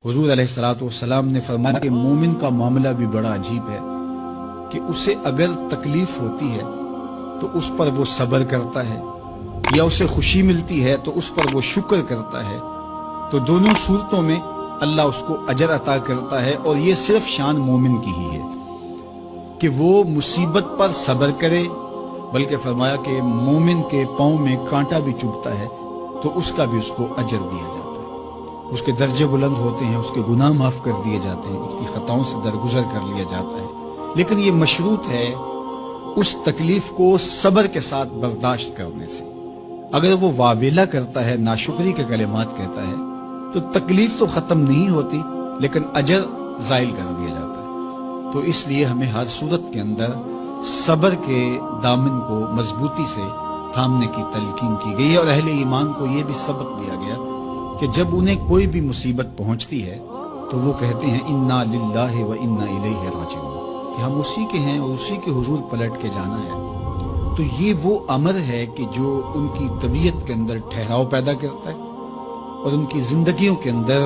हुजूर अलैहिस्सलाम ने फरमाया कि मोमिन का मामला भी बड़ा अजीब है कि उसे अगर तकलीफ होती है तो उस पर वो सब्र करता है, या उसे खुशी मिलती है तो उस पर वो शुक्र करता है। तो दोनों सूरतों में अल्लाह उसको अजर अता करता है। और ये सिर्फ शान मोमिन की ही है कि वो मुसीबत पर सब्र करे, बल्कि फरमाया कि मोमिन के पाँव में कांटा भी चुभता है तो उसका भी उसको अजर दिया जाता है, उसके दर्जे बुलंद होते हैं, उसके गुनाह माफ कर दिए जाते हैं, उसकी खताओं से दरगुजर कर लिया जाता है। लेकिन ये मशरूत है उस तकलीफ को सब्र के साथ बर्दाश्त करने से। अगर वो वावेला करता है, नाशुक्री के कलिमात कहता है, तो तकलीफ तो खत्म नहीं होती लेकिन अजर जायल कर दिया जाता है। तो इसलिए हमें हर सूरत के अंदर सब्र के दामन को मजबूती से थामने की तलकीन की गई है। और अहले ईमान को यह भी सबक दिया गया कि जब उन्हें कोई भी मुसीबत पहुंचती है तो वो कहते हैं इन्ना लिल्लाहि व इन्ना इलैहि राजिऊन, कि हम उसी के हैं और उसी के हुजूर पलट के जाना है। तो ये वो अमर है कि जो उनकी तबीयत के अंदर ठहराव पैदा करता है और उनकी जिंदगियों के अंदर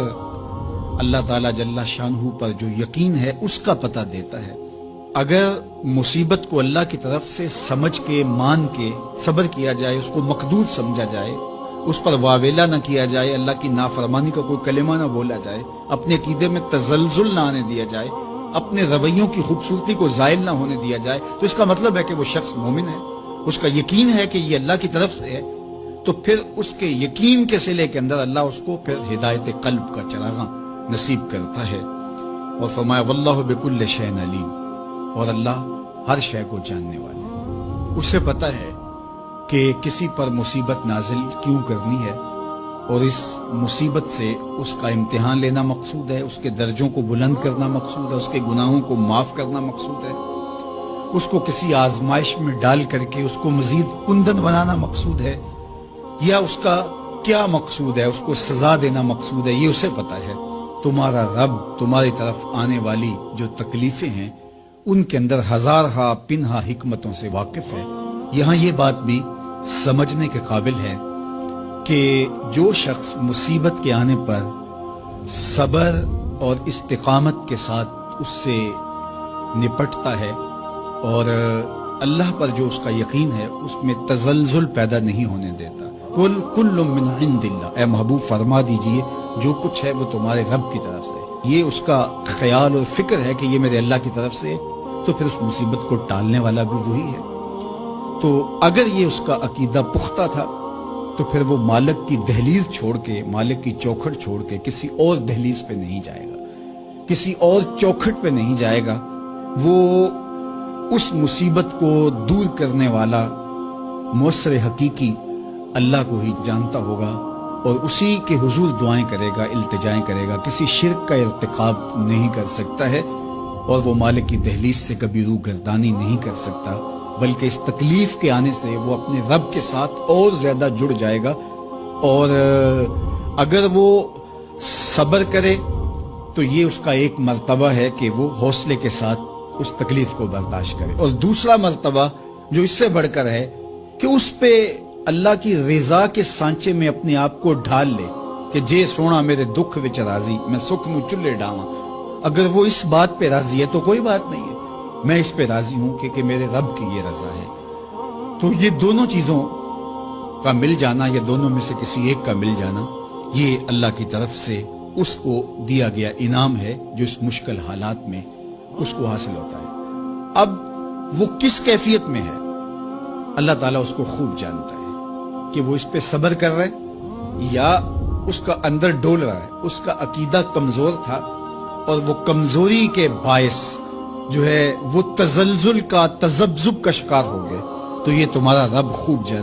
अल्लाह ताला जल्ला शानहू पर जो यकीन है उसका पता देता है। अगर मुसीबत को अल्लाह की तरफ से समझ के, मान के सब्र किया जाए, उसको मकदूर समझा जाए, उस पर वावेला न किया जाए, अल्लाह की नाफरमानी का कोई कलिमा न बोला जाए, अपने अकीदे में तजल्जुल न आने दिया जाए, अपने रवैयों की खूबसूरती को जायल न होने दिया जाए, तो इसका मतलब है कि वो शख्स मोमिन है, उसका यकीन है कि ये अल्लाह की तरफ से है। तो फिर उसके यकीन के सिले के अंदर अल्लाह उसको फिर हिदायत कल्ब का चरागा नसीब करता है। और फरमाया वल्लाहु बिकुल्लि शैइन अलीम, और अल्लाह हर शय को जानने वाला है। उसे पता है कि किसी पर मुसीबत नाजिल क्यों करनी है, और इस मुसीबत से उसका इम्तिहान लेना मकसूद है, उसके दर्जों को बुलंद करना मकसूद है, उसके गुनाहों को माफ करना मकसूद है, उसको किसी आजमाइश में डाल करके उसको मजीद कुंदन बनाना मकसूद है, या उसका क्या मकसूद है, उसको सजा देना मकसूद है, ये उसे पता है। तुम्हारा रब तुम्हारी तरफ आने वाली जो तकलीफें हैं उनके अंदर हजारहा पिनहा हिकमतों से वाकिफ है। यहाँ ये बात भी समझने के काबिल है कि जो शख्स मुसीबत के आने पर सब्र और इस्तिकामत के साथ उससे निपटता है और अल्लाह पर जो उसका यकीन है उसमें तजल्जुल पैदा नहीं होने देता। कुल्लु मिन इंदिल्लाह, ए महबूब फरमा दीजिए जो कुछ है वो तुम्हारे रब की तरफ से। ये उसका ख्याल और फिक्र है कि ये मेरे अल्लाह की तरफ से, तो फिर उस मुसीबत को टालने वाला भी वही है। तो अगर ये उसका अकीदा पुख्ता था तो फिर वो मालिक की दहलीज छोड़ के, मालिक की चौखट छोड़ के किसी और दहलीज पे नहीं जाएगा, किसी और चौखट पे नहीं जाएगा। वो उस मुसीबत को दूर करने वाला मौसर हकीकी अल्लाह को ही जानता होगा और उसी के हुजूर दुआएं करेगा, इल्तिजाएं करेगा, किसी शिर्क का इर्तिकाब नहीं कर सकता है और वो मालिक की दहलीज से कभी रूह गर्दानी नहीं कर सकता, बल्कि इस तकलीफ के आने से वो अपने रब के साथ और ज्यादा जुड़ जाएगा। और अगर वो सब्र करे तो ये उसका एक मर्तबा है कि वो हौसले के साथ उस तकलीफ को बर्दाश्त करे। और दूसरा मर्तबा जो इससे बढ़कर है कि उस पे अल्लाह की रिजा के सांचे में अपने आप को ढाल ले कि जे सोना मेरे दुख विच राजी, मैं सुख नु चुल्ले डावा। अगर वो इस बात पे राजी है तो कोई बात नहीं है, मैं इस पे राजी हूं कि मेरे रब की ये रजा है। तो ये दोनों चीजों का मिल जाना, या दोनों में से किसी एक का मिल जाना, ये अल्लाह की तरफ से उसको दिया गया इनाम है जो इस मुश्किल हालात में उसको हासिल होता है। अब वो किस कैफियत में है अल्लाह ताला उसको खूब जानता है कि वो इस पे सब्र कर रहा है या उसका अंदर डोल रहा है। उसका अकीदा कमजोर था और वो कमजोरी के बायस जो है वो तजल्जुल का, तजब्जुब का शिकार हो गए। तो ये तुम्हारा रब खूब जानता है।